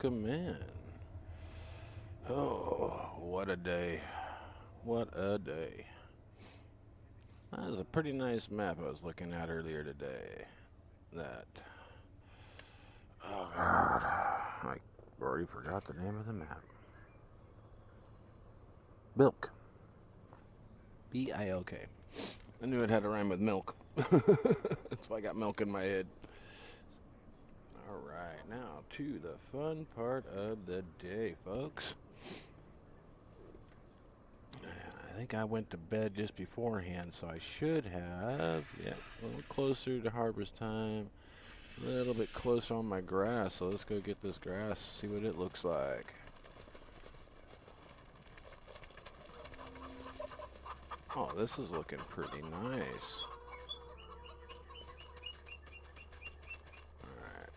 welcome in. Oh, what a day. What a day. That was a pretty nice map I was looking at earlier today. That. Oh, God. I already forgot the name of the map. Bilk. B-I-L-K. I knew it had to rhyme with milk. That's why I got milk in my head. Alright, now to the fun part of the day, folks. I think I went to bed just beforehand, so I should have, a little closer to harvest time. A little bit closer on my grass, so let's go get this grass, see what it looks like. Oh, this is looking pretty nice. Alright.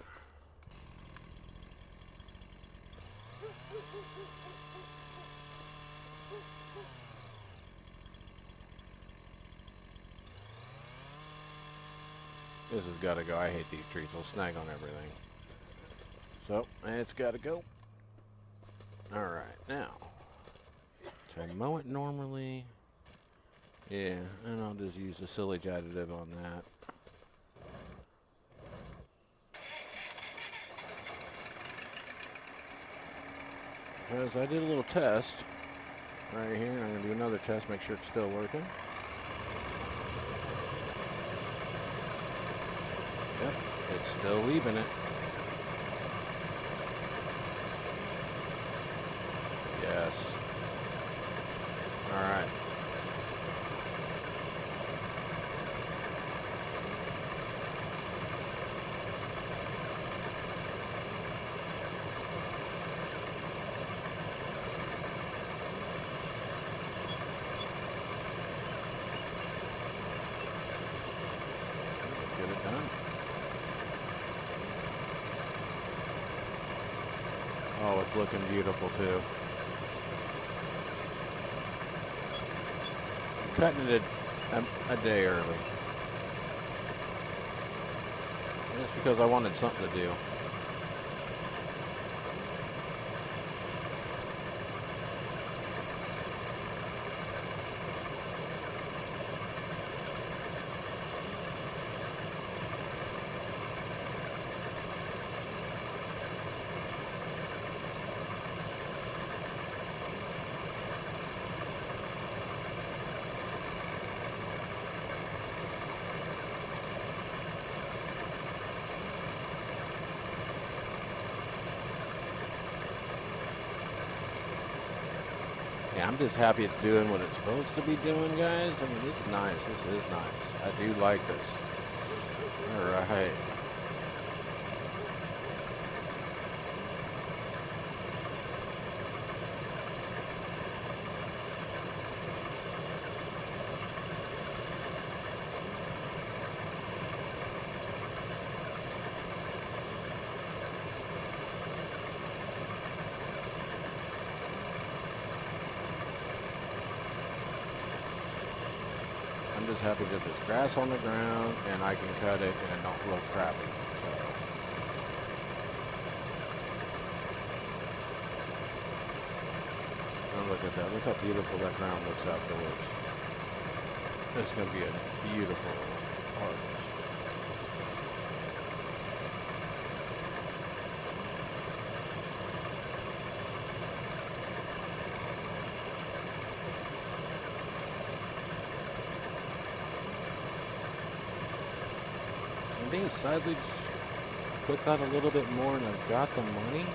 This has got to go. I hate these trees. They'll snag on everything. So, it's got to go. Alright, now. Should I mow it normally? Yeah, and I'll just use the silage additive on that. Because I did a little test right here. I'm going to do another test, make sure it's still working. Yep, it's still leaving it. Yes. Alright. Get it done. Oh, it's looking beautiful too. I'm cutting it a day early. Just because I wanted something to do. Yeah, I'm just happy it's doing what it's supposed to be doing, guys. I mean, this is nice. This is nice. I do like this. All right. I'm just happy that there's grass on the ground and I can cut it and it don't look crappy. So. Oh, look at that. Look how beautiful that ground looks afterwards. It's going to be a beautiful harvest. I think silage puts out a little bit more, and I've got the money.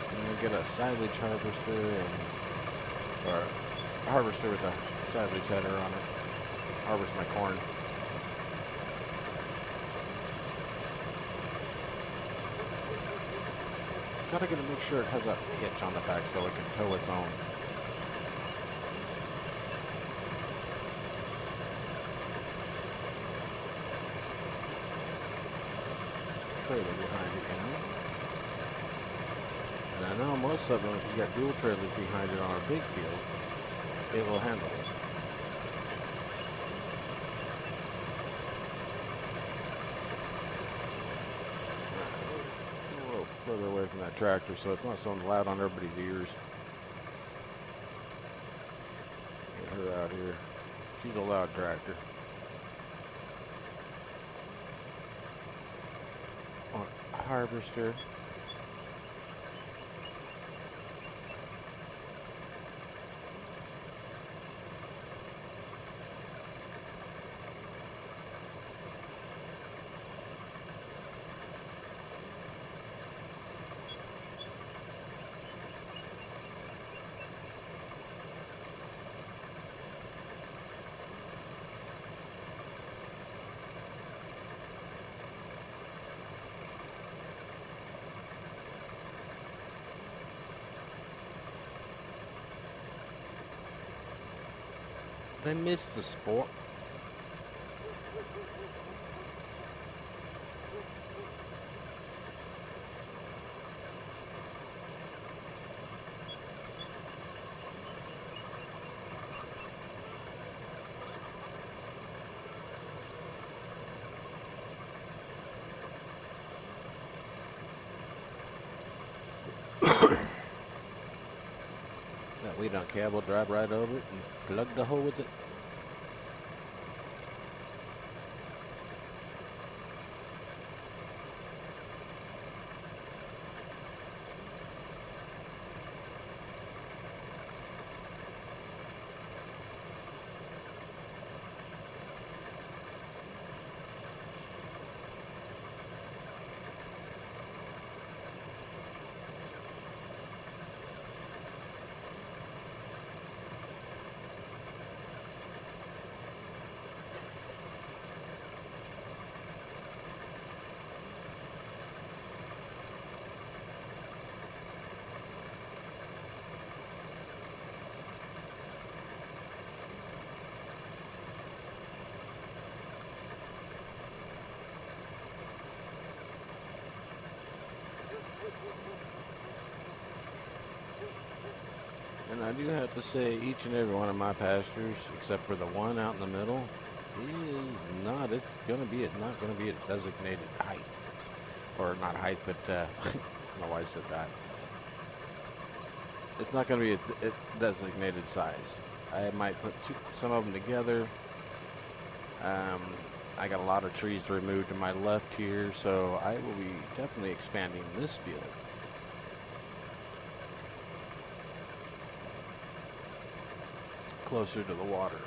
I'm going to get a silage harvester or a harvester with a silage header on it. Harvest my corn. Gotta get to make sure it has a hitch on the back so it can tow its own. Trailer behind it, you know? And I know most of them, if you got dual trailers behind it on a big field, it will handle it. further away from that tractor so it's not so loud on everybody's ears. Get her out here. She's a loud tractor. Harvester. They missed the spot. That lead on cable, drive right over it and plug the hole with it. And I do have to say, each and every one of my pastures, except for the one out in the middle, is not. It's gonna be. It's not gonna be a designated height, or not height, but I don't know why I said that. It's not gonna be a designated size. I might put some of them together. I got a lot of trees to remove to my left here, so I will be definitely expanding this field. Closer to the water.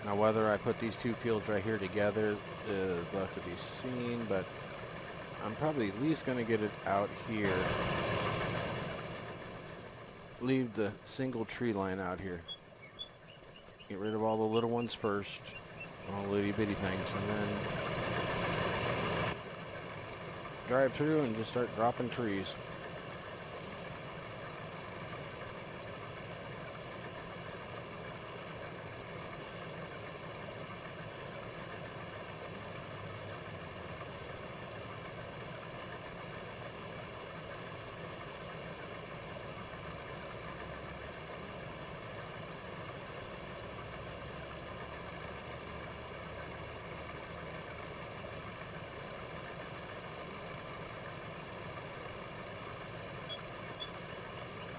Now whether I put these two fields right here together is left to be seen, but I'm probably at least going to get it out here. Leave the single tree line out here. Get rid of all the little ones first, all the itty bitty things, and then drive through and just start dropping trees.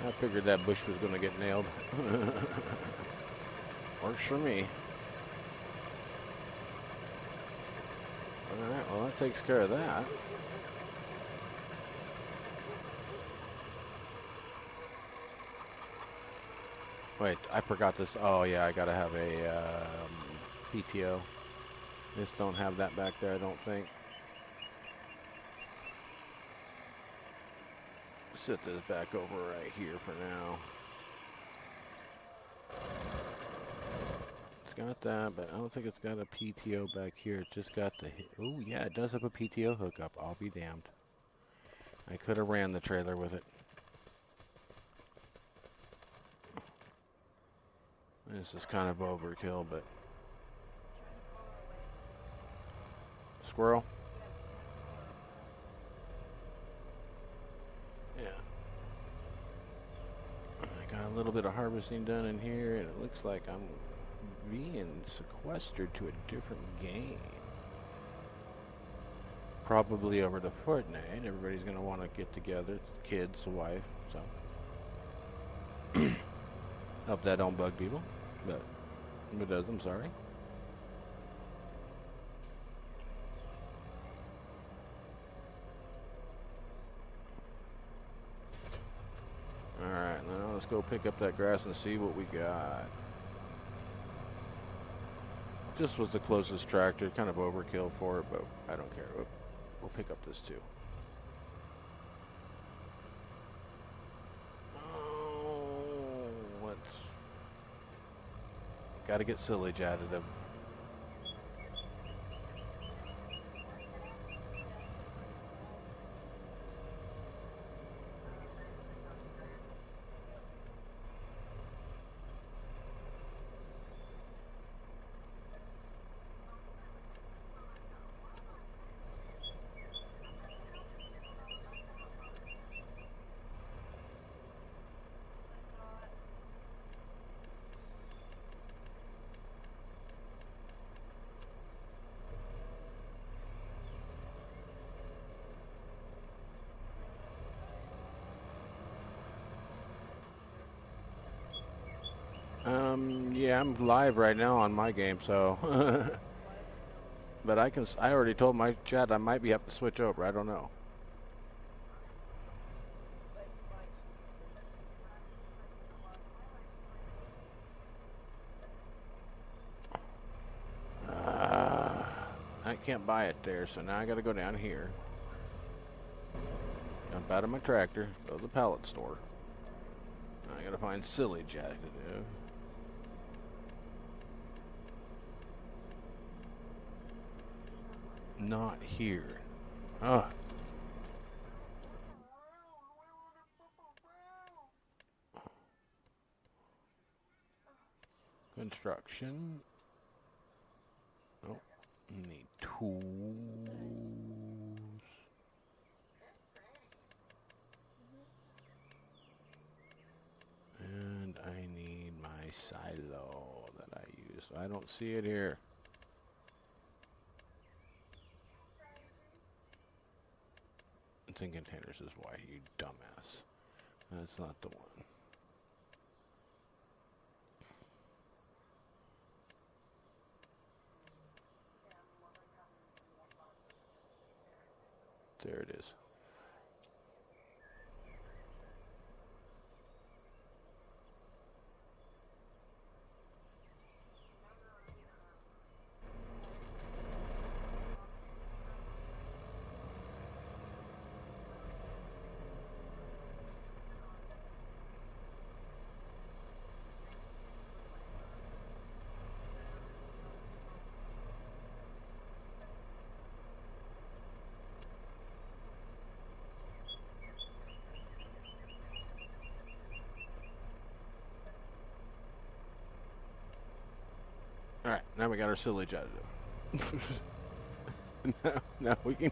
I figured that bush was going to get nailed. Works for me. Alright, well that takes care of that. Wait, I forgot this. Oh yeah, I gotta have a PTO. Just don't have that back there, I don't think. Set this back over right here for now. It's got that, but I don't think it's got a PTO back here. It's just got the... Oh, yeah, it does have a PTO hookup. I'll be damned. I could have ran the trailer with it. This is kind of overkill, but... Squirrel? A little bit of harvesting done in here, and it looks like I'm being sequestered to a different game. probably over to Fortnite. Everybody's going to want to get together, kids, the wife, so. Hope that don't bug people, but if it does, I'm sorry. Alright, now let's go pick up that grass and see what we got. Just was the closest tractor, kind of overkill for it, but I don't care. We'll pick up this too. Oh, gotta get silage additive. Yeah, I'm live right now on my game, so. But I already told my chat I might be have to switch over. I don't know. I can't buy it there, so now I gotta go down here. Jump out of my tractor, go to the pallet store. I gotta find silage additive. Not here. Ugh. Construction. Oh, need tools. And I need my silo that I use. I don't see it here. Containers is why, you dumbass. That's not the one. There it is. Alright, now we got our silage additive. now we can...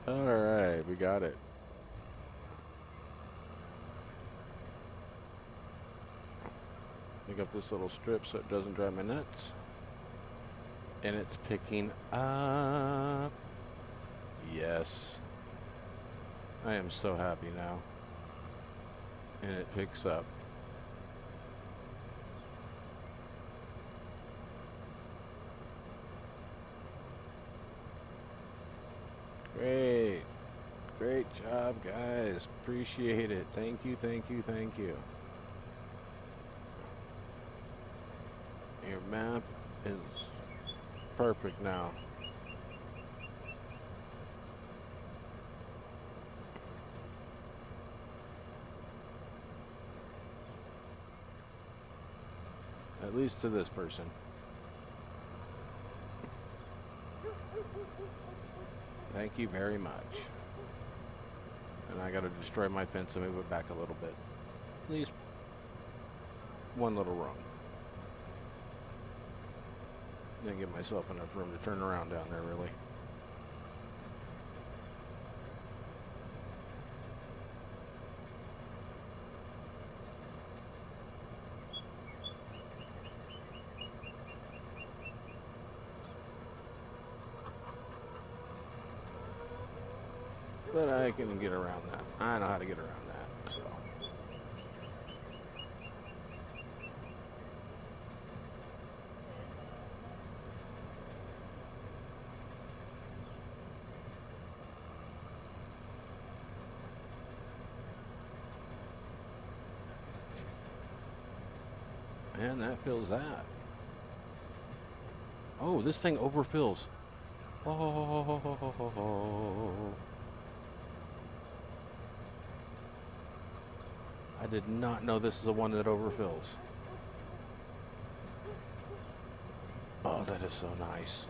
Alright, we got it. Pick up this little strip so it doesn't drive me nuts. And it's picking up. Yes. I am so happy now. And it picks up. Great. Great job, guys. Appreciate it. Thank you, thank you, thank you. Your map is perfect now. At least to this person. Thank you very much. And I gotta destroy my fence and move it back a little bit. At least one little rung. Didn't give myself enough room to turn around down there, really. But I can get around that. I know how to get around that, so. And that fills that. Oh, this thing overfills. Oh. I did not know this is the one that overfills. Oh, that is so nice.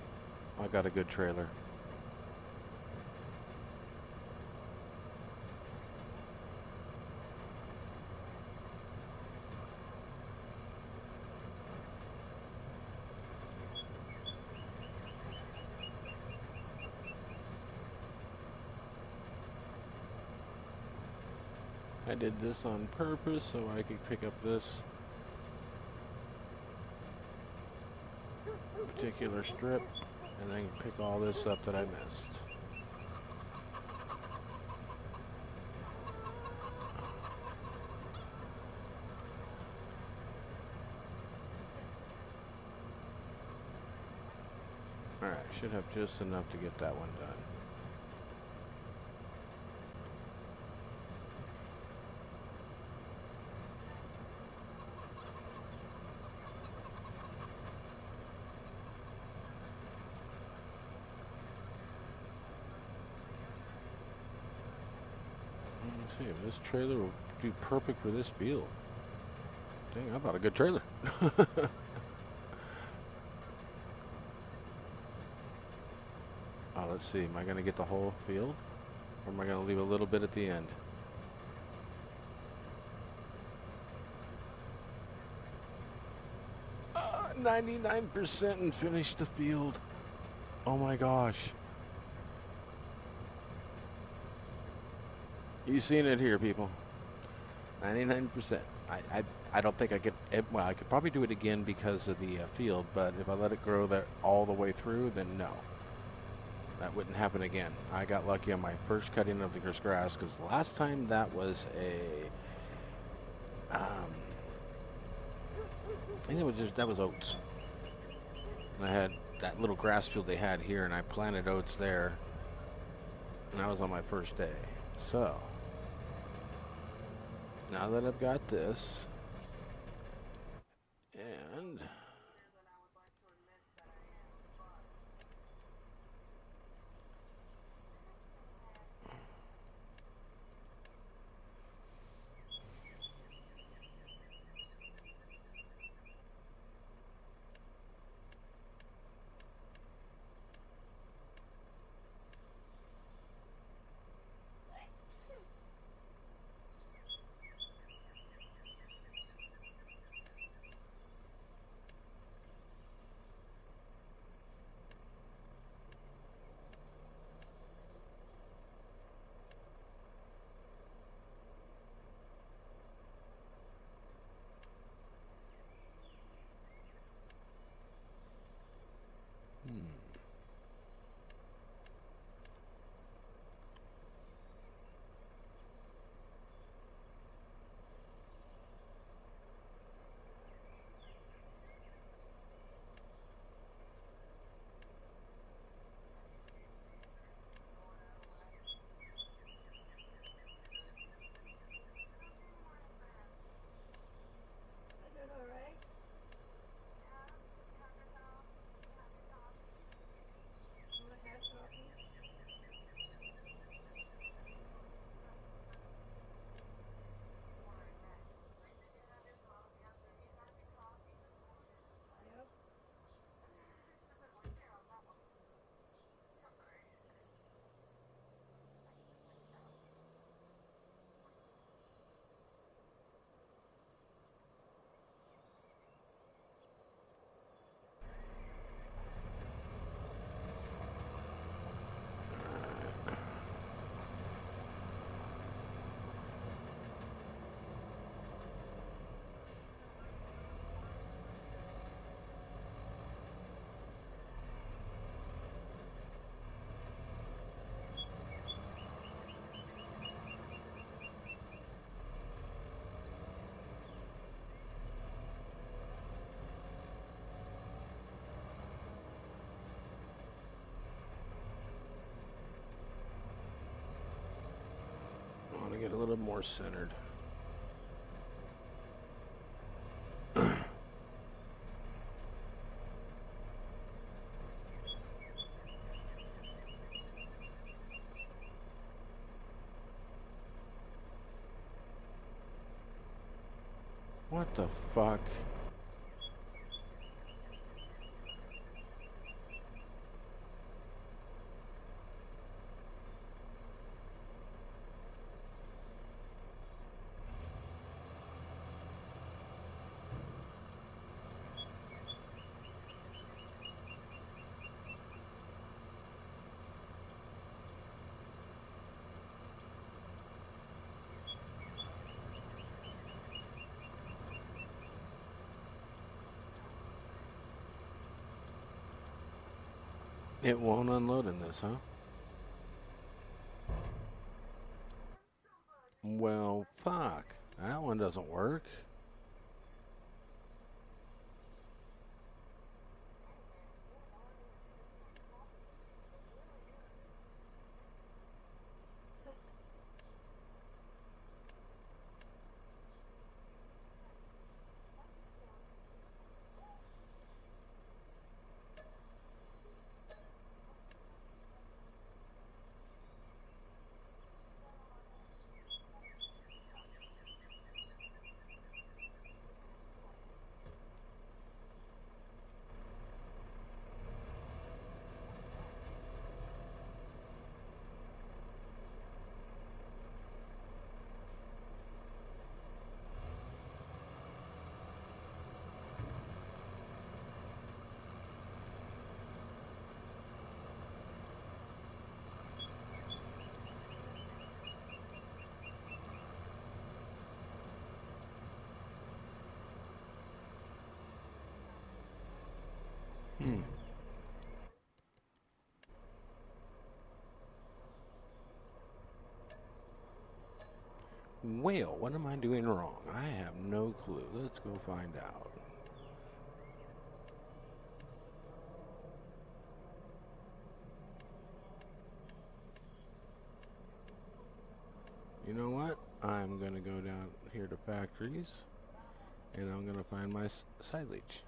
I got a good trailer. I did this on purpose so I could pick up this particular strip and then pick all this up that I missed. Alright, should have just enough to get that one done. Let's see if this trailer will be perfect for this field. Dang, I bought a good trailer. Oh, let's see. Am I going to get the whole field? Or am I going to leave a little bit at the end? Uh, 99% and finish the field. Oh my gosh. You seen it here, people. 99%. I don't think I could, well, I could probably do it again because of the field, but if I let it grow that all the way through, then no. That wouldn't happen again. I got lucky on my first cutting of the grass because last time that was I think it was that was oats. And I had that little grass field they had here and I planted oats there. And that was on my first day. So, now that I've got this, and me get a little more centered. What the fuck? It won't unload in this, huh? Well, fuck. That one doesn't work. Well, what am I doing wrong? I have no clue. Let's go find out. You know what? I'm going to go down here to factories, and I'm going to find my silage.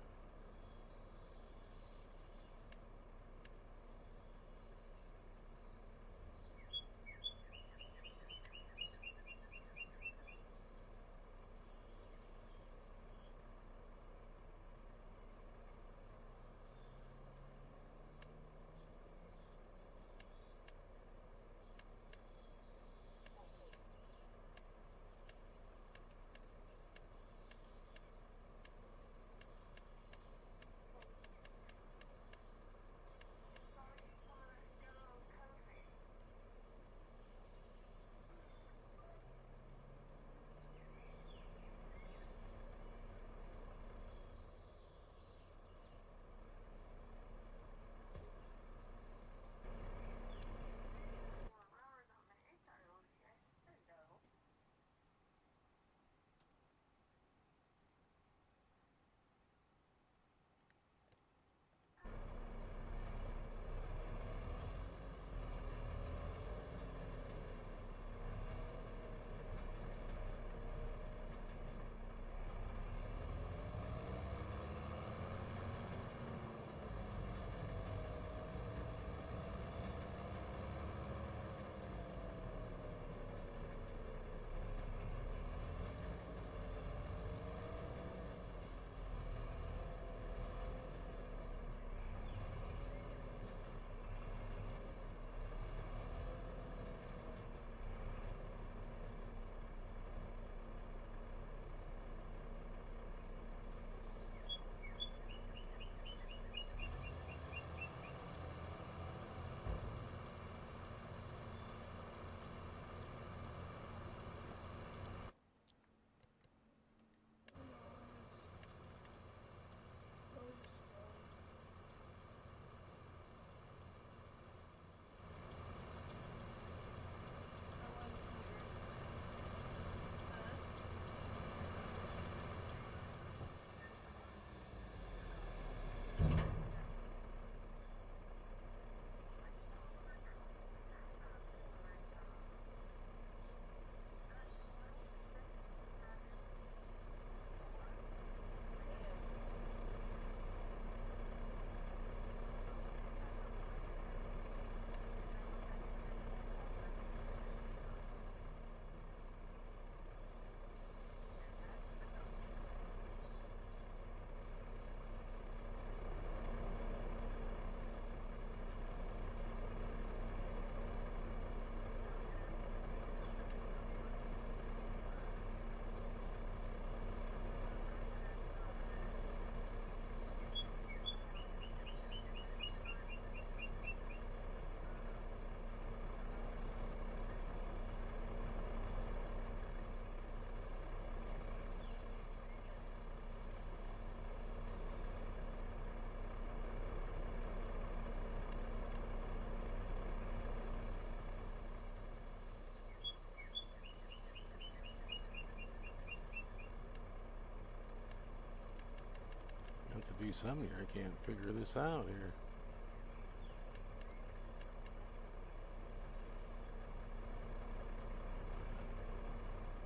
to do something here. I can't figure this out here.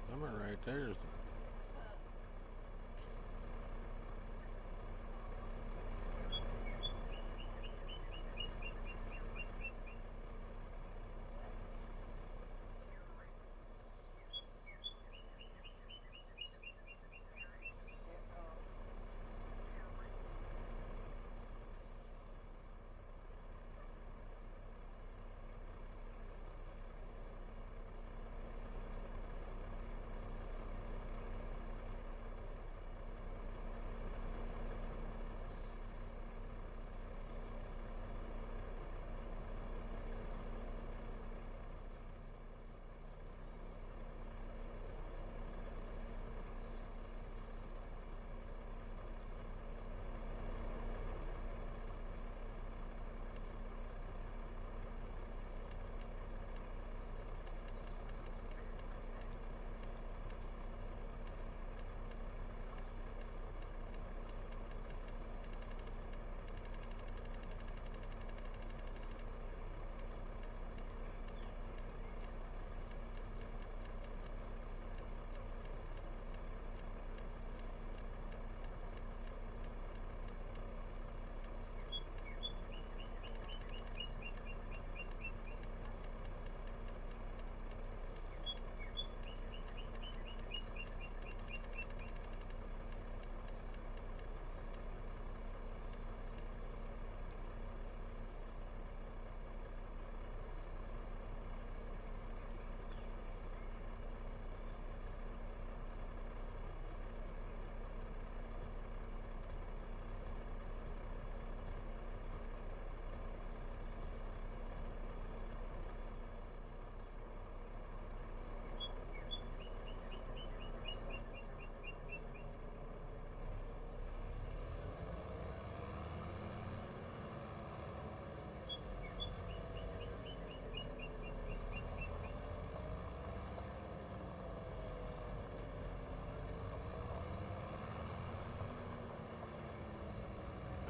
Somewhere right there is.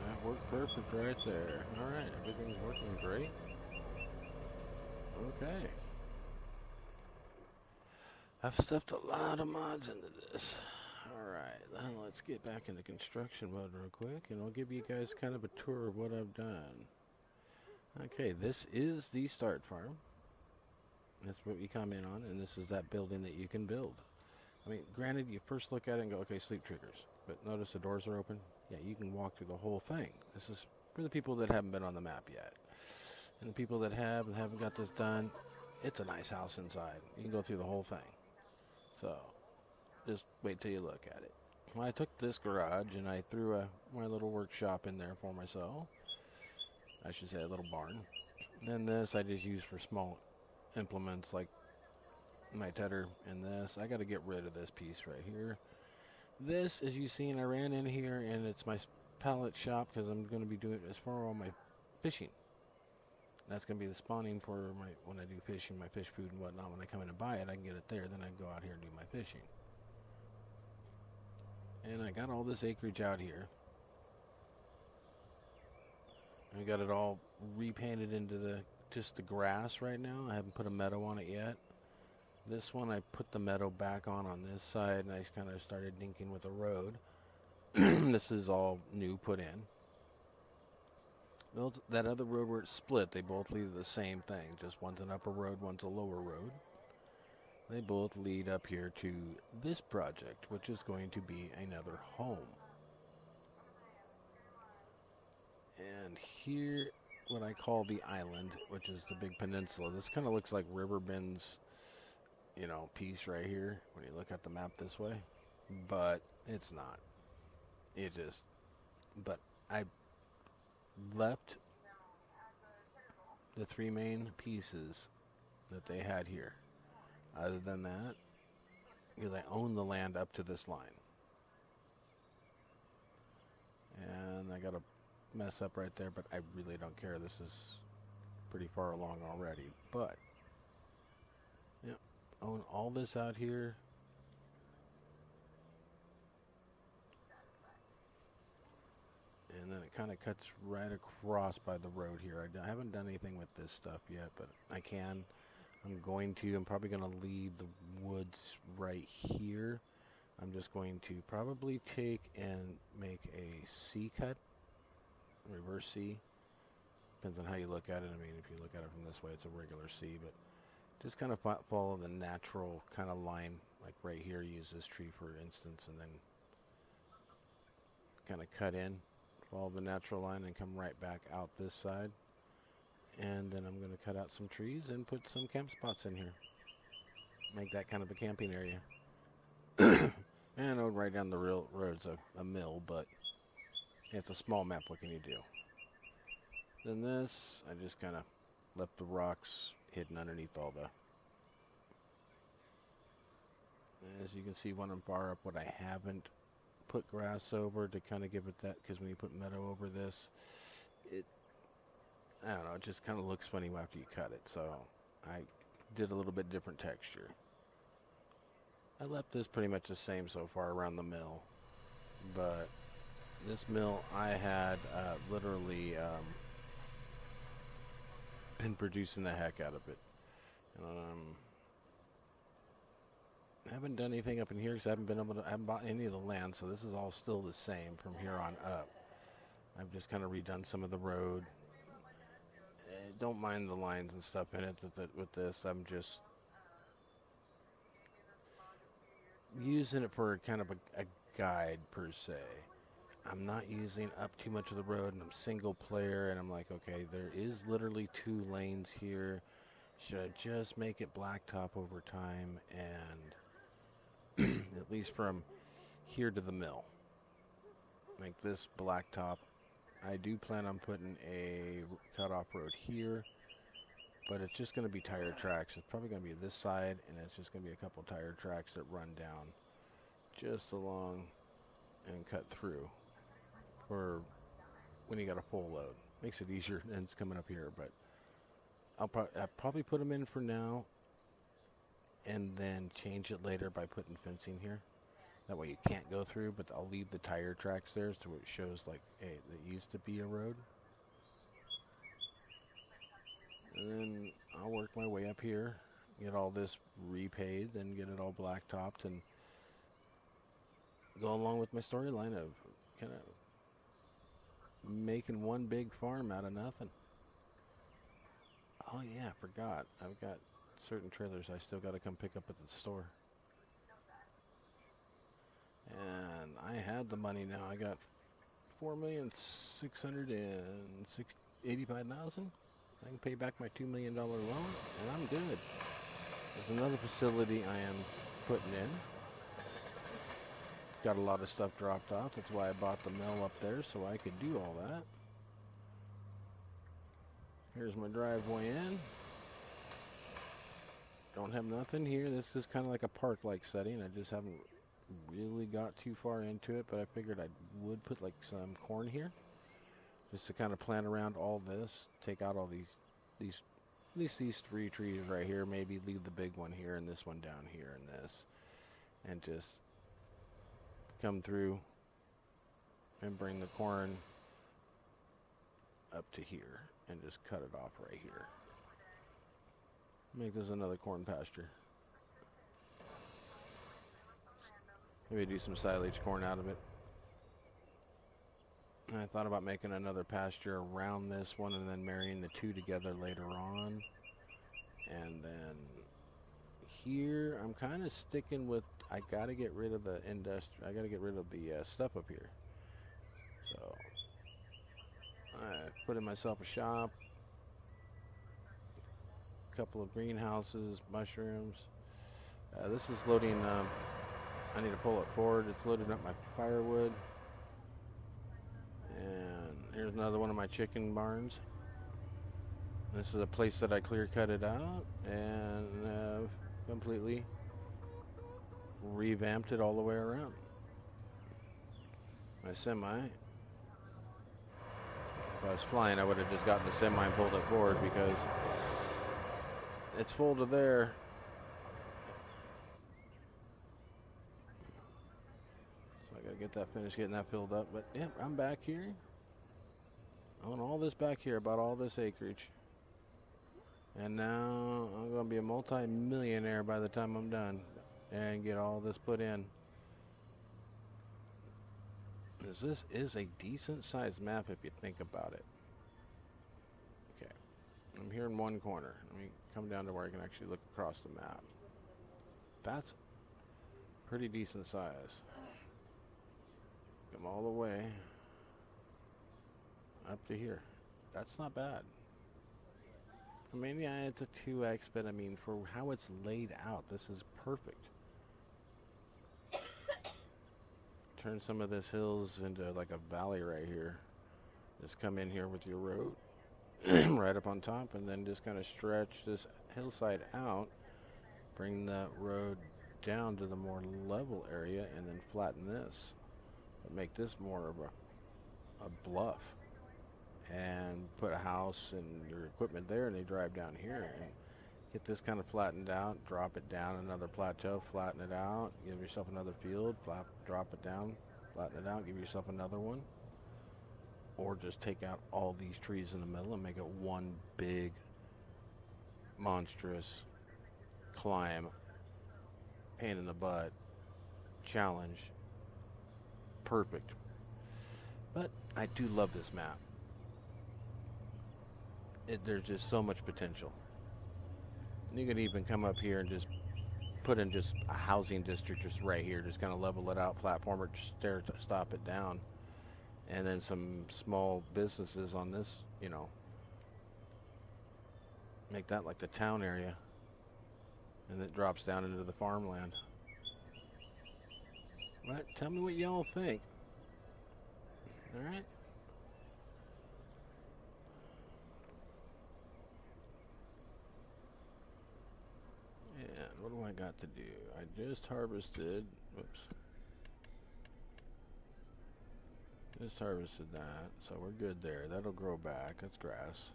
That worked perfect right there. Alright, everything's working great. Okay. I've stuffed a lot of mods into this. Alright, then let's get back into construction mode real quick, and I'll give you guys kind of a tour of what I've done. Okay, this is the start farm. That's what you come in on, and this is that building that you can build. I mean, granted, you first look at it and go, okay, sleep triggers. But notice the doors are open. Yeah, you can walk through the whole thing. This is for the people that haven't been on the map yet. And the people that have and haven't got this done, it's a nice house inside. You can go through the whole thing. So, just wait till you look at it. Well, I took this garage and I threw my little workshop in there for myself. I should say a little barn. And then this I just use for small implements like my tedder and this. I got to get rid of this piece right here. This, as you've seen, I ran in here and it's my pallet shop because I'm going to be doing it for all my fishing. That's going to be the spawning for my, when I do fishing, my fish food and whatnot. When I come in and buy it, I can get it there. Then I can go out here and do my fishing. And I got all this acreage out here. I got it all repainted into just the grass right now. I haven't put a meadow on it yet. This one I put the meadow back on this side, and I kind of started dinking with a road. This is all new put in. That other road where it's split, they both lead to the same thing. Just one's an upper road, one's a lower road. They both lead up here to this project, which is going to be another home. And here, what I call the island, which is the big peninsula. This kind of looks like Riverbend's, you know, piece right here when you look at the map this way. But it's not. It is. But I left the three main pieces that they had here. Other than that, because I own the land up to this line. And I got a mess up right there, but I really don't care. This is pretty far along already. But, yeah, own all this out here. it kind of cuts right across by the road here. I haven't done anything with this stuff yet, but I can. I'm probably going to leave the woods right here. I'm just going to probably take and make a C cut, reverse C. Depends on how you look at it. I mean, if you look at it from this way, it's a regular C, but just kind of follow the natural kind of line, like right here, use this tree for instance, and then kind of cut in, follow the natural line, and come right back out this side. And then I'm going to cut out some trees and put some camp spots in here. Make that kind of a camping area. And I know right down the road's a mill, but it's a small map. What can you do? Then this, I just kind of left the rocks hidden underneath all the... As you can see, when I'm far up, what I haven't put grass over to kind of give it that, because when you put meadow over this, I don't know, it just kind of looks funny after you cut it. So I did a little bit different texture. I left this pretty much the same so far around the mill, but this mill I had literally been producing the heck out of it. I haven't done anything up in here because I haven't bought any of the land, so this is all still the same from here on up. I've just kind of redone some of the road. Don't mind the lines and stuff in it with this. I'm just using it for kind of a guide per se. I'm not using up too much of the road, and I'm single player, and I'm like, okay, there is literally 2 lanes here. Should I just make it blacktop over time and at least from here to the mill, make this blacktop? I do plan on putting a cutoff road here, but it's just going to be tire tracks. It's probably going to be this side, and it's just going to be a couple tire tracks that run down just along and cut through for when you got a full load. Makes it easier, and it's coming up here, but I'll probably put them in for now and then change it later by putting fencing here. That way you can't go through, but I'll leave the tire tracks there so it shows like, hey, that used to be a road. And then I'll work my way up here, get all this repaved, and get it all blacktopped, and go along with my storyline of kind of making one big farm out of nothing. Oh yeah, I forgot. I've got certain trailers I still got to come pick up at the store. And I had the money now. I got $4,685,000. I can pay back my $2 million loan, and I'm good. There's another facility I am putting in. Got a lot of stuff dropped off. That's why I bought the mill up there, so I could do all that. Here's my driveway in. Don't have nothing here. This is kind of like a park-like setting. I just haven't really got too far into it, but I figured I would put like some corn here just to kind of plant around all this, take out all these at least these 3 trees right here, maybe leave the big one here and this one down here and this, and just come through and bring the corn up to here and just cut it off right here. Make this another corn pasture. Maybe do some silage corn out of it. And I thought about making another pasture around this one and then marrying the 2 together later on. And then here I'm kind of sticking with, I gotta get rid of the stuff up here. So I put in myself a shop, a couple of greenhouses, mushrooms. This is loading, I need to pull it forward. It's loading up my firewood. And here's another one of my chicken barns. This is a place that I clear cut it out and completely revamped it all the way around. My semi, if I was flying, I would have just gotten the semi and pulled it forward because it's full to there. So I gotta get that finished, getting that filled up. But yeah, I'm back here. I own all this back here, about all this acreage. And now I'm going to be a multi-millionaire by the time I'm done and get all this put in. This is a decent sized map if you think about it. Okay, I'm here in one corner. Let me come down to where I can actually look across the map. That's pretty decent size. Come all the way up to here. That's not bad. I mean, yeah, it's a 2x, but I mean, for how it's laid out, this is perfect. Turn some of this hills into like a valley right here. Just come in here with your road right up on top, and then just kind of stretch this hillside out. Bring the road down to the more level area, and then flatten this. But make this more of a bluff. And put a house and your equipment there, and they drive down here and get this kind of flattened out, drop it down another plateau, flatten it out, give yourself another field, drop it down, flatten it out, give yourself another one. Or just take out all these trees in the middle and make it one big monstrous climb, pain in the butt challenge. Perfect. But I do love this map. There's just so much potential. You could even come up here and just put in just a housing district just right here, just kind of level it out, platform it, stop it down, and then some small businesses on this, you know, make that like the town area, and it drops down into the farmland. Right? Tell me what y'all think. All right. What do I got to do? I just harvested, whoops. Just harvested that, so we're good there. That'll grow back, that's grass.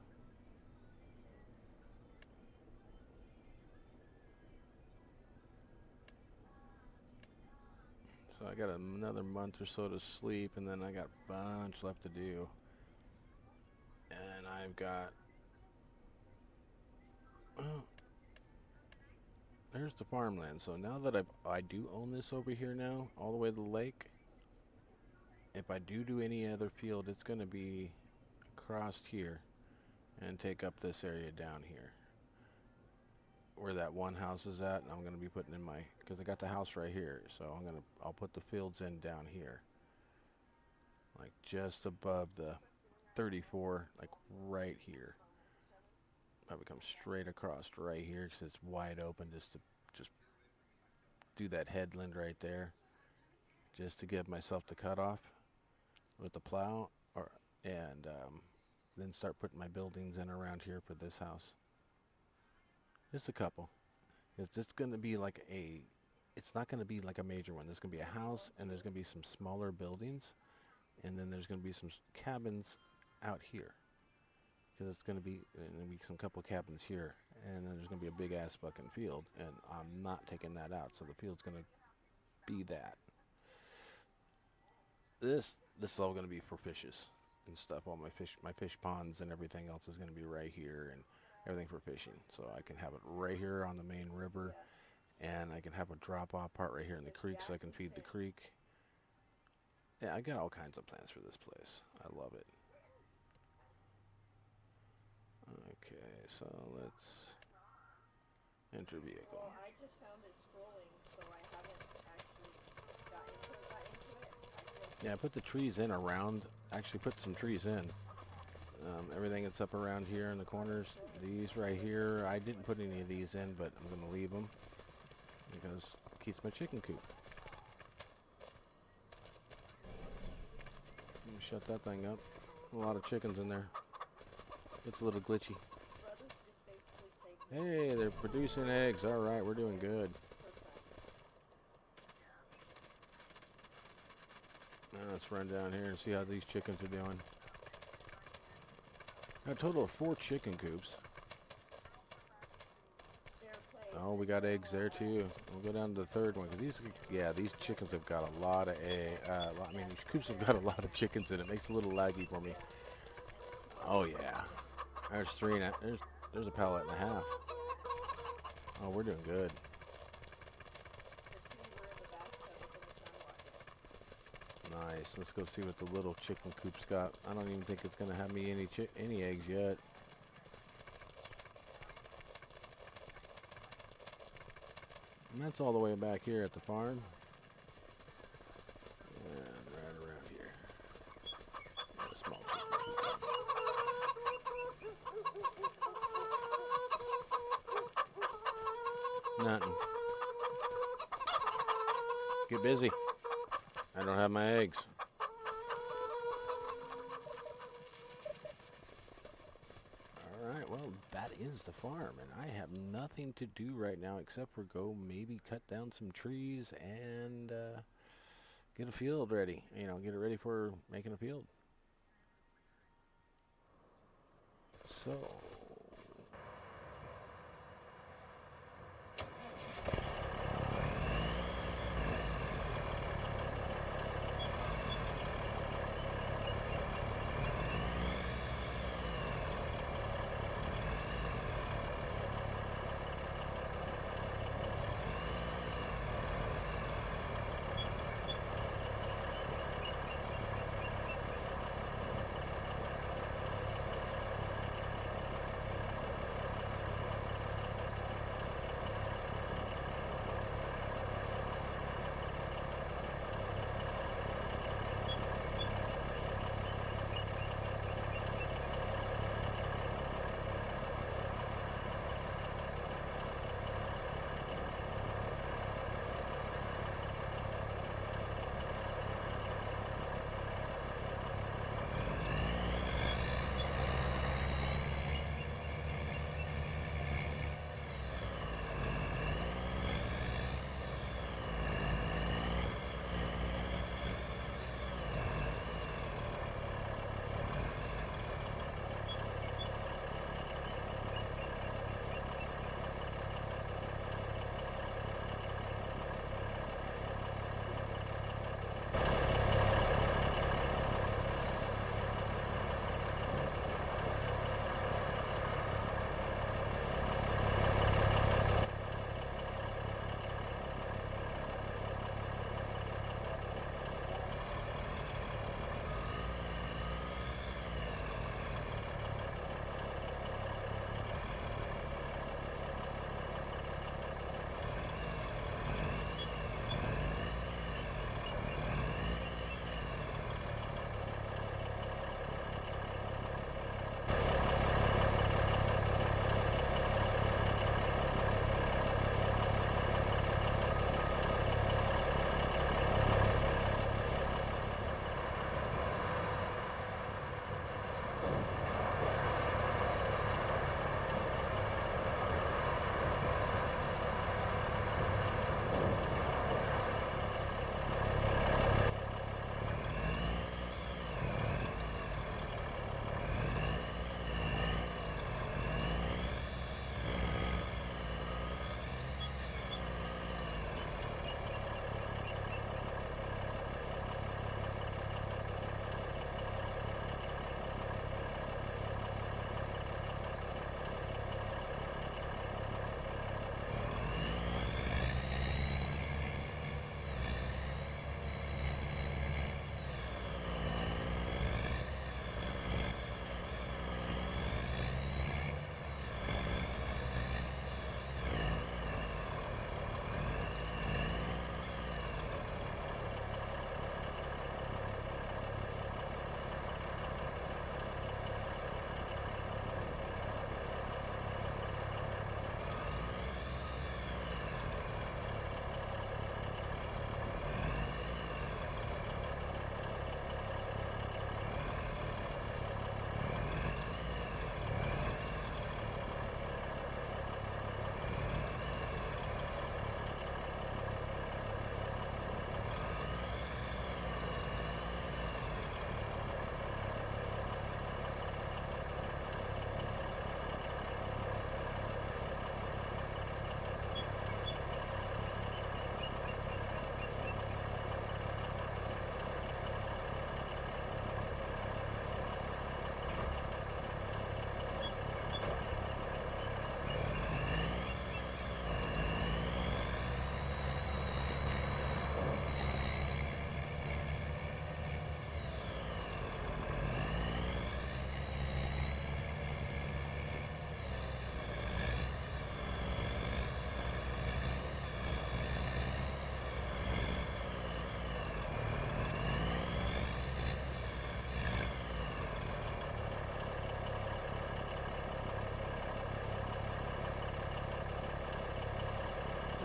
So I got another month or so to sleep, and then I got a bunch left to do. And I've got, well, there's the farmland. So now that I do own this over here now, all the way to the lake, if I do any other field, it's going to be across here and take up this area down here where that one house is at. And I'm going to be putting in my, because I got the house right here, so I'll put the fields in down here, like just above the 34, like right here. Probably come straight across right here because it's wide open, just to do that headland right there, just to give myself the cutoff with the plow, and then start putting my buildings in around here for this house. Just a couple. It's just going to be like it's not going to be like a major one. There's going to be a house, and there's going to be some smaller buildings, and then there's going to be some cabins out here. Because it's going to be some couple cabins here, and then there's going to be a big ass fucking field, and I'm not taking that out, so the field's going to be that. This is all going to be for fishes and stuff. All my fish ponds and everything else is going to be right here, and everything for fishing. So I can have it right here on the main river, and I can have a drop off part right here in the creek, so I can feed the creek. Yeah, I got all kinds of plans for this place. I love it. Okay, so let's enter vehicle. Well, I just found it scrolling, so I haven't actually got into it. Yeah, put the trees in around. Actually, put some trees in. Everything that's up around here in the corners. These right here, I didn't put any of these in, but I'm going to leave them because it keeps my chicken coop. Let me shut that thing up. A lot of chickens in there. It's a little glitchy. Hey, they're producing eggs. All right, we're doing good. Now let's run down here and see how these chickens are doing. Got a total of 4 chicken coops. Oh, we got eggs there too. We'll go down to the third one because these chickens have got a lot of eggs. I mean, these coops have got a lot of chickens in it. Makes it a little laggy for me. Oh yeah. There's three. There's a pallet and a half. Oh, we're doing good. The two were in the bathtub within the sun water. Nice. Let's go see what the little chicken coop's got. I don't even think it's gonna have me any eggs yet. And that's all the way back here at the farm. And right around here. A small chicken coop. Nothing. Get busy. I don't have my eggs. Alright, well, that is the farm, and I have nothing to do right now except for go maybe cut down some trees and get a field ready. You know, get it ready for making a field. So...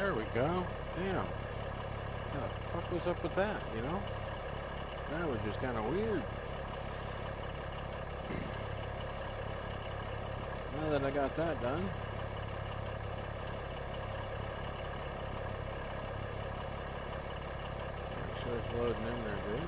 There we go. Damn. What the fuck was up with that, you know? That was just kind of weird. Now that I got that done. Make sure it's loading in there good.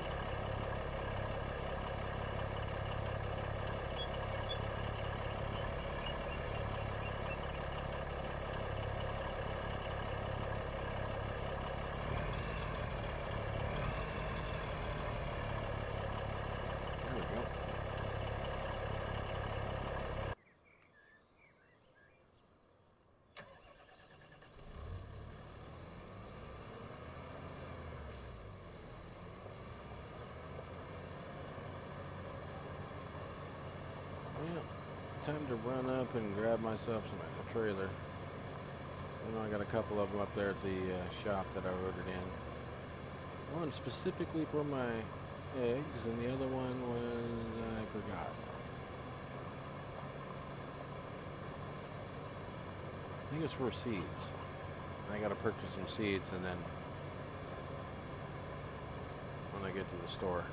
Time to run up and grab myself a trailer. I know I got a couple of them up there at the shop that I ordered in. One specifically for my eggs, and the other one was I forgot. I think it's for seeds. I got to purchase some seeds, and then when I get to the store.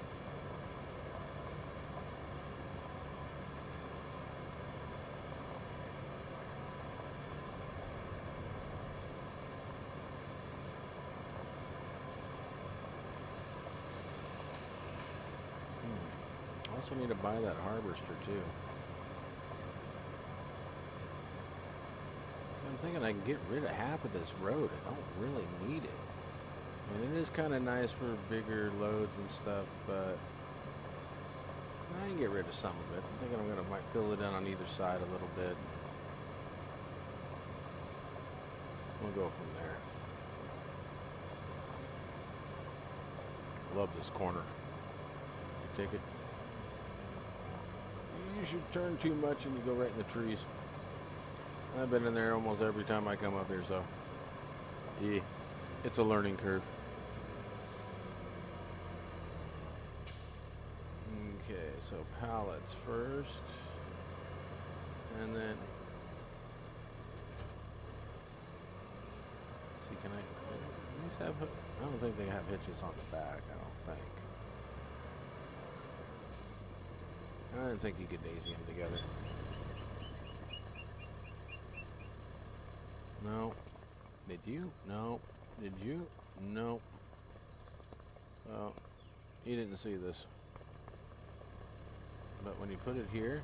Also need to buy that harvester too. So I'm thinking I can get rid of half of this road. I don't really need it. And it is kind of nice for bigger loads and stuff, but I can get rid of some of it. I'm thinking I'm gonna might fill it in on either side a little bit. We'll go from there. Love this corner. You take it. You should turn too much and you go right in the trees. I've been in there almost every time I come up here, so yeah, it's a learning curve. Okay, so pallets first, and then see, can these have? I don't think they have hitches on the back. I don't think. I didn't think you could daisy them together. No. Did you? No. Did you? No. Well, you didn't see this. But when you put it here,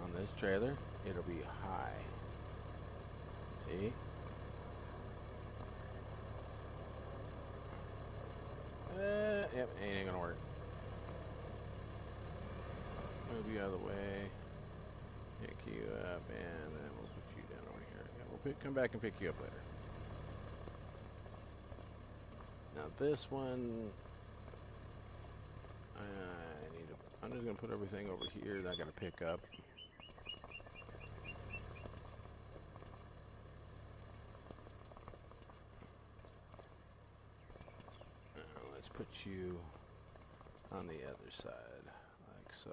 on this trailer, it'll be high. See? Yep, ain't gonna work. Move you out of the way, pick you up, and then we'll put you down over here. Yeah, we'll come back and pick you up later. Now this one, I'm just gonna put everything over here that I gotta pick up. Now let's put you on the other side, like so.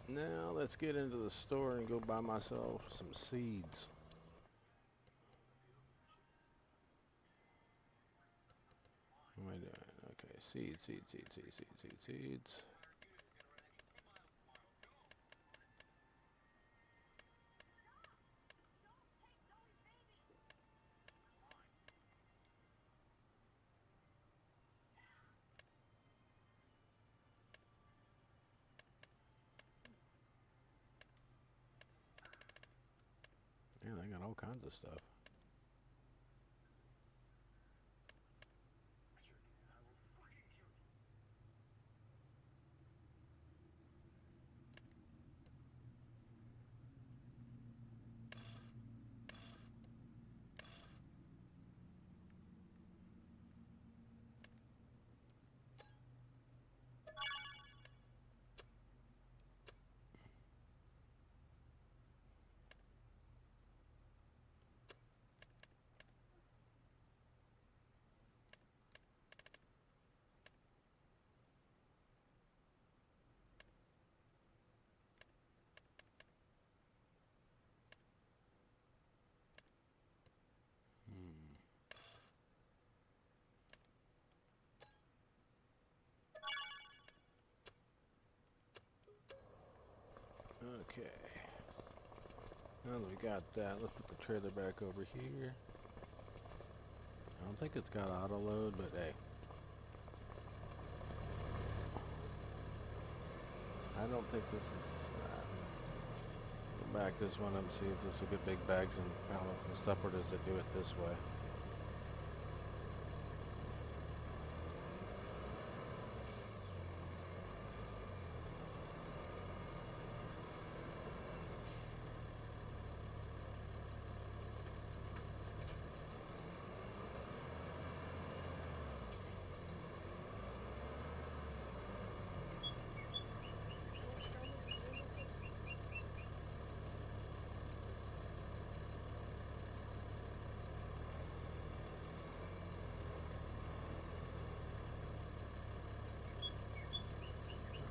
Now let's get into the store and go buy myself some seeds. What am I doing? Okay, seeds. Yeah, they got all kinds of stuff. Okay. Now that we got that, let's put the trailer back over here. I don't think it's got auto load, but hey. I don't think this is... go back this one up and see if this will get big bags and pallets and stuff, or does it do it this way?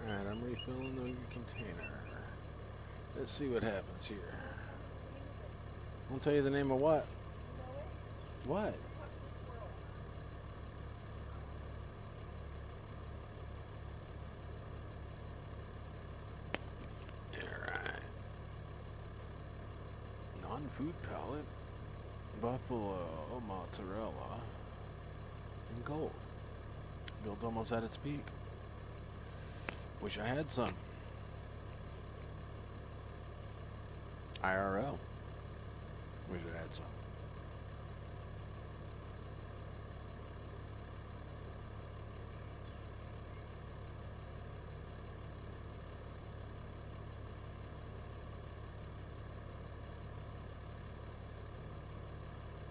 Alright, I'm refilling the container. Let's see what happens here. I'll tell you the name of what? What? Alright. Non-food pallet. Buffalo mozzarella. And gold. Built almost at its peak. Wish I had some. IRL. Wish I had some.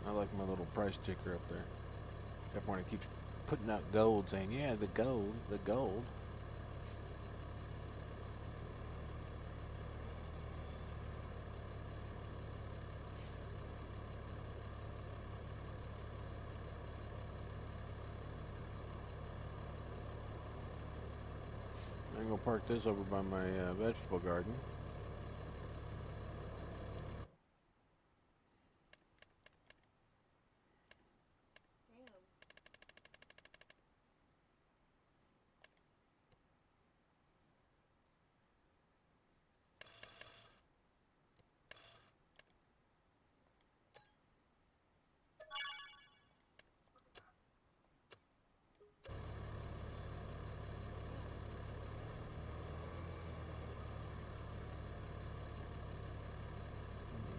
I like my little price ticker up there. Everyone keeps putting out gold, saying, yeah, the gold, the gold. I'm going to park this over by my vegetable garden.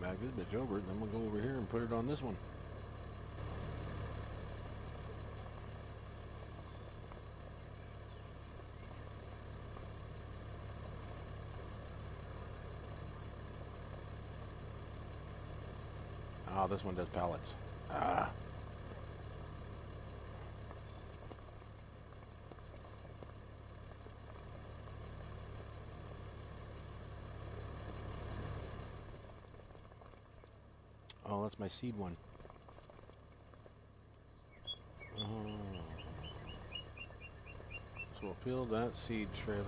Back this bitch over, and then we'll go over here and put it on this one. Oh, this one does pallets. Ah. Oh, that's my seed one. Oh. So we'll fill that seed trailer.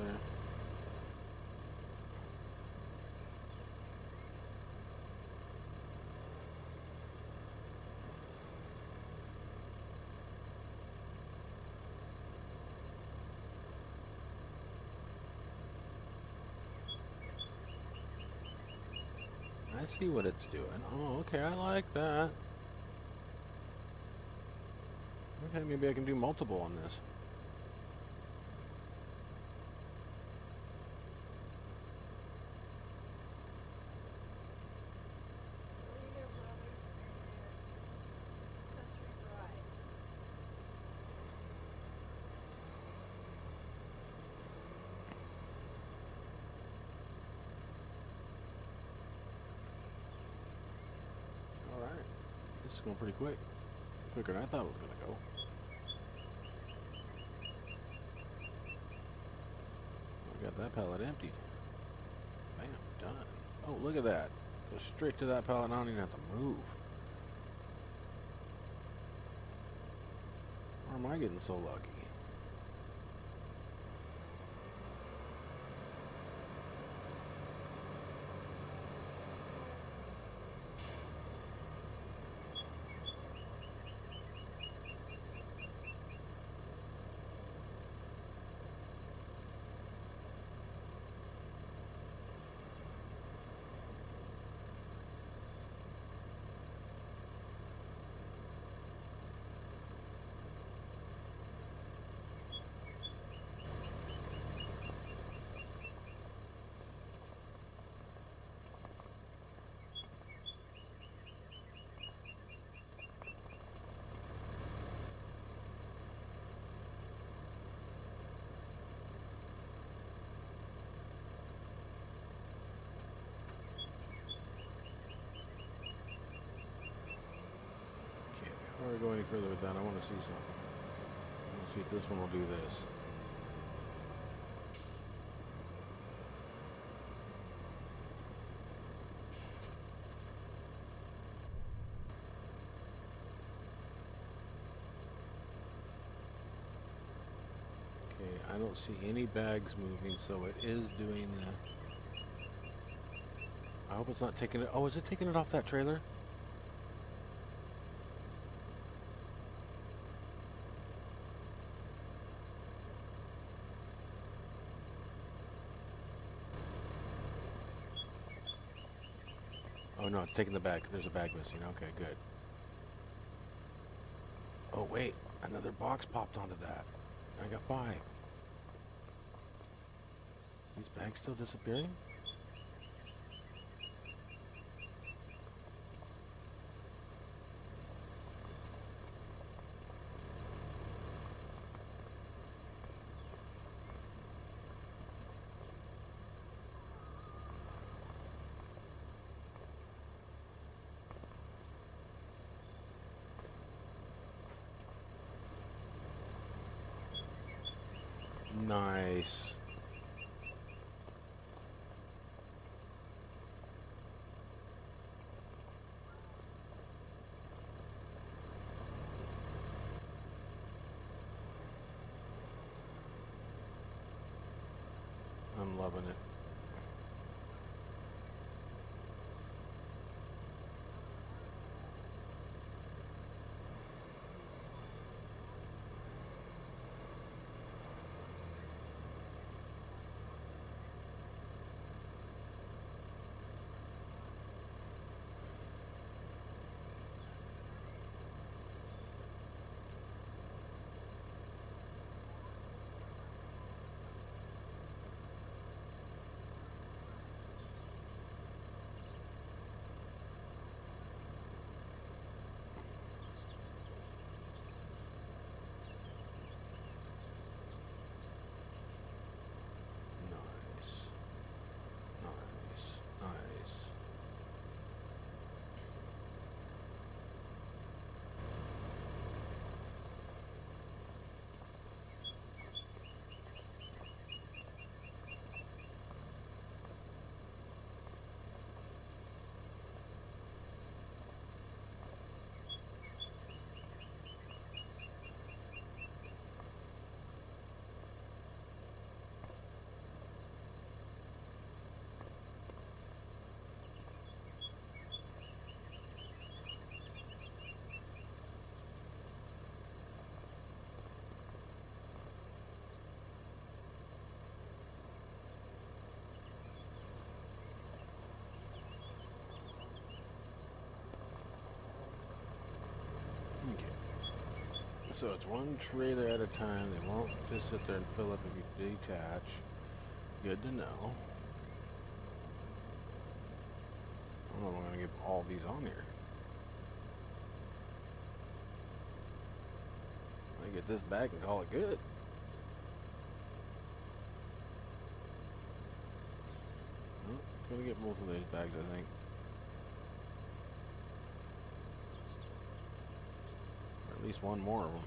I see what it's doing. Oh, okay, I like that. Okay, maybe I can do multiple on this. This is going pretty quick. Quicker than I thought it was going to go. I got that pallet emptied. Bam, done. Oh, look at that. Go straight to that pallet. I don't even have to move. Why am I getting so lucky? Before we go any further with that, I want to see something. I want to see if this one will do this. Okay, I don't see any bags moving, so it is doing the... I hope it's not taking it... Oh, is it taking it off that trailer? Oh no, it's taking the bag. There's a bag missing. Okay, good. Oh wait, another box popped onto that. I got 5. These bags still disappearing? Nice. I'm loving it. Nice. Nice. Nice. Okay. So it's one trailer at a time. They won't just sit there and fill up if you detach. Good to know. I don't know if I'm going to get all these on here. I get this back and call it good. Well, going to get both of these bags, I think. Or at least one more of them.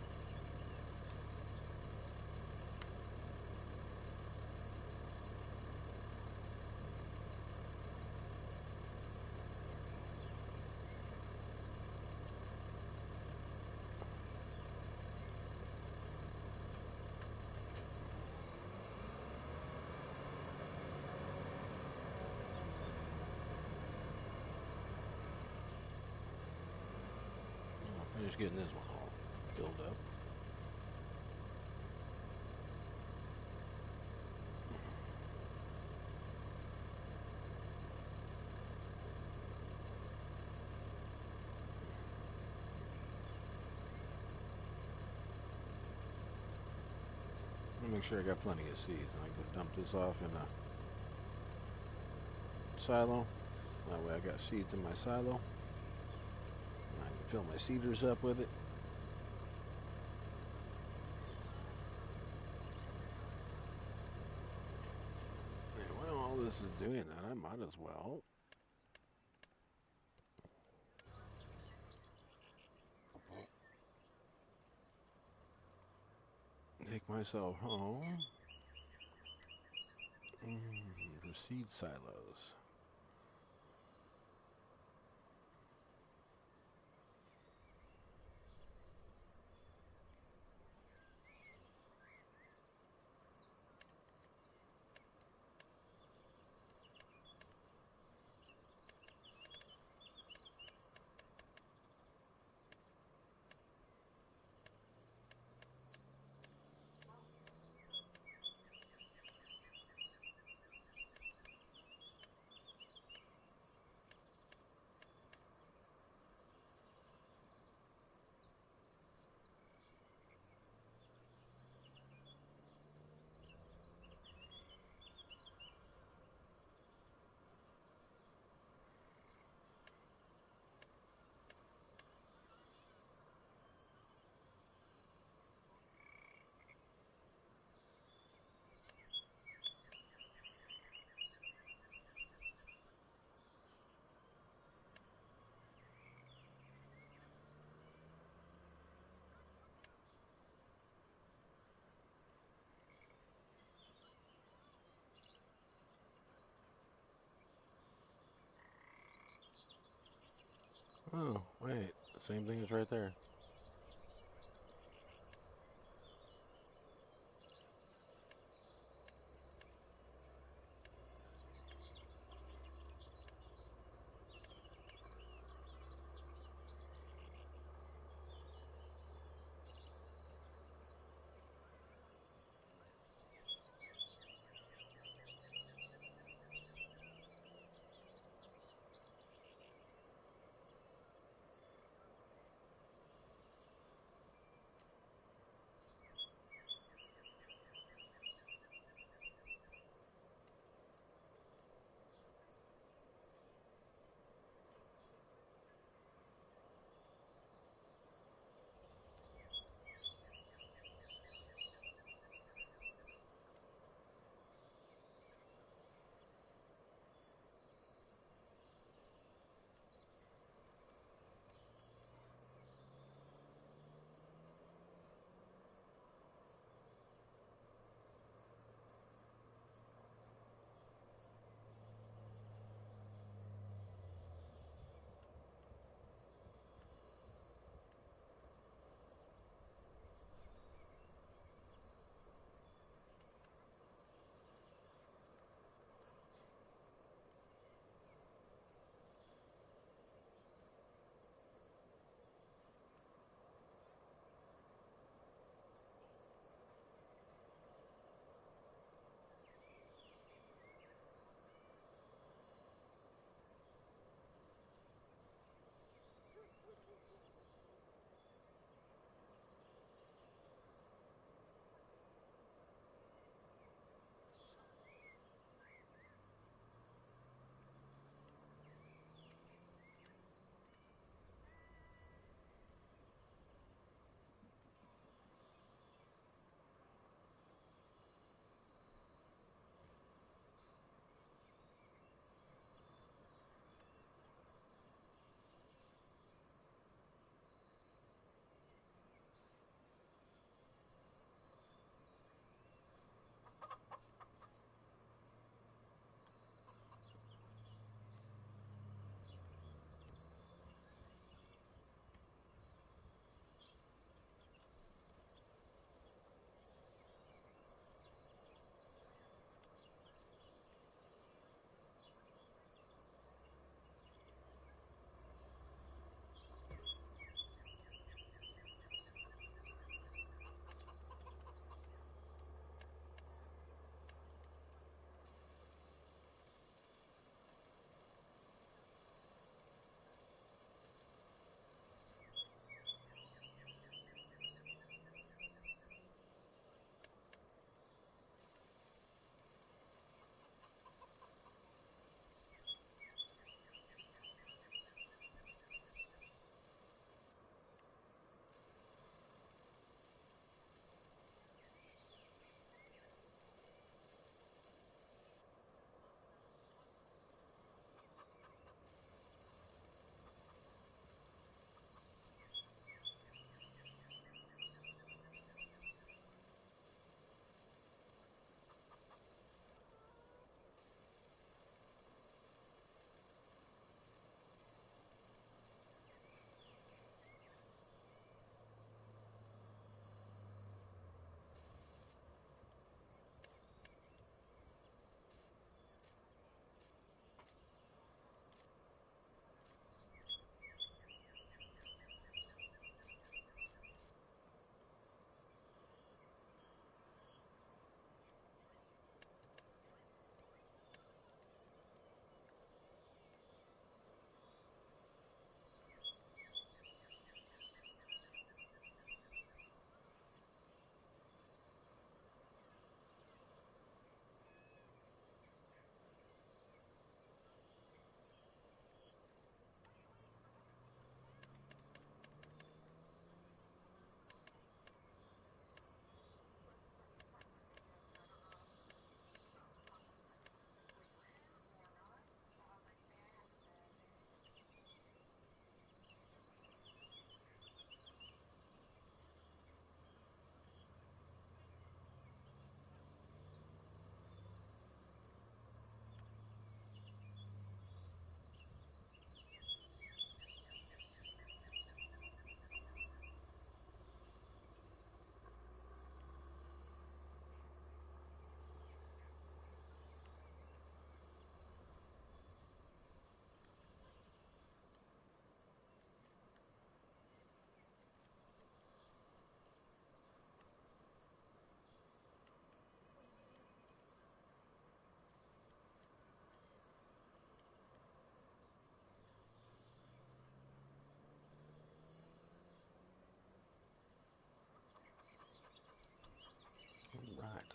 I'm just getting this one all filled up. Let me make sure I got plenty of seeds. I can dump this off in a silo. That way I got seeds in my silo. And I can fill my seeders up with it. And while all this is doing that, I might as well take myself home. Proceed silos. Oh, wait. The same thing is right there.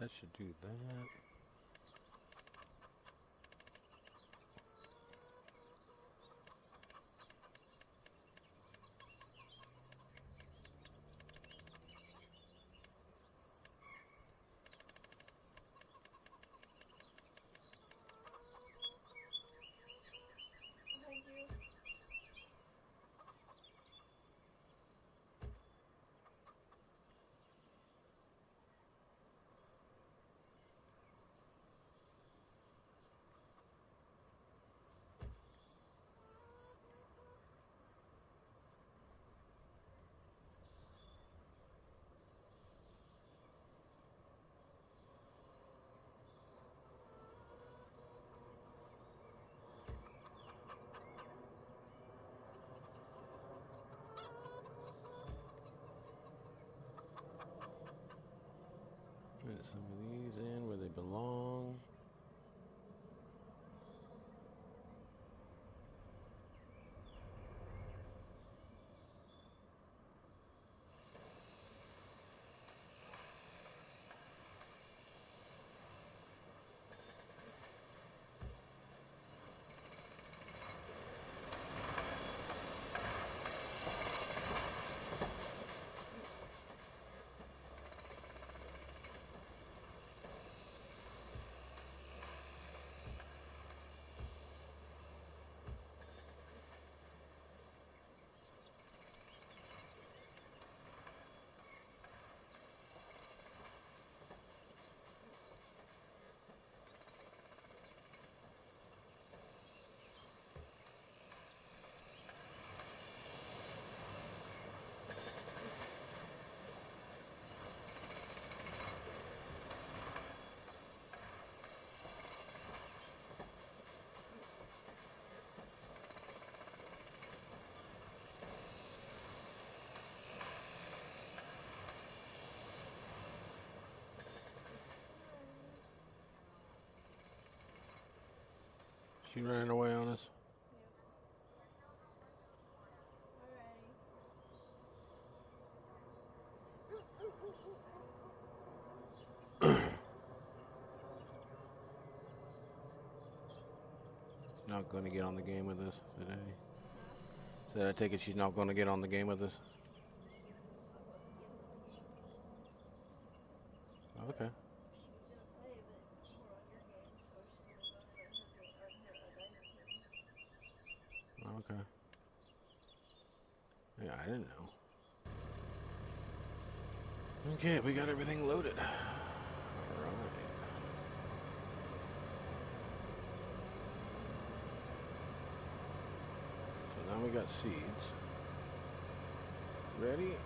That should do that. Thank you. Put some of these in where they belong. She ran away on us. Not going to get on the game with us today. So I take it she's not going to get on the game with us. Okay. Okay. Yeah, I didn't know. Okay, we got everything loaded. Alright. So now we got seeds. Ready, and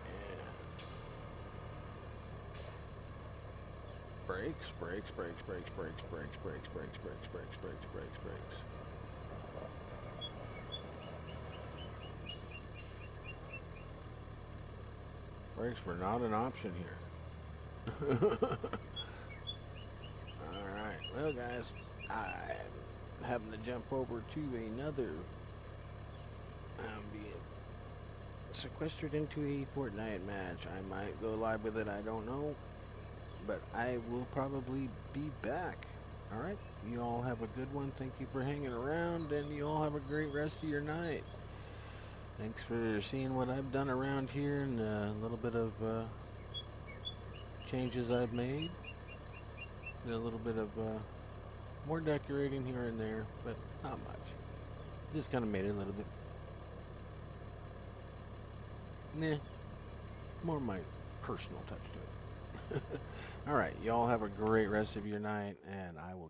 brakes, brakes, brakes, brakes, brakes, brakes, brakes, brakes, brakes, brakes, brakes, brakes, brakes. Brakes were not an option here. Alright, well guys, I'm having to jump over to another. I'm being sequestered into a Fortnite match. I might go live with it, I don't know. But I will probably be back. Alright, you all have a good one. Thank you for hanging around, and you all have a great rest of your night. Thanks for seeing what I've done around here and a little bit of changes I've made. And a little bit of more decorating here and there, but not much. Just kind of made it a little bit. More my personal touch to it. Alright, y'all have a great rest of your night, and I will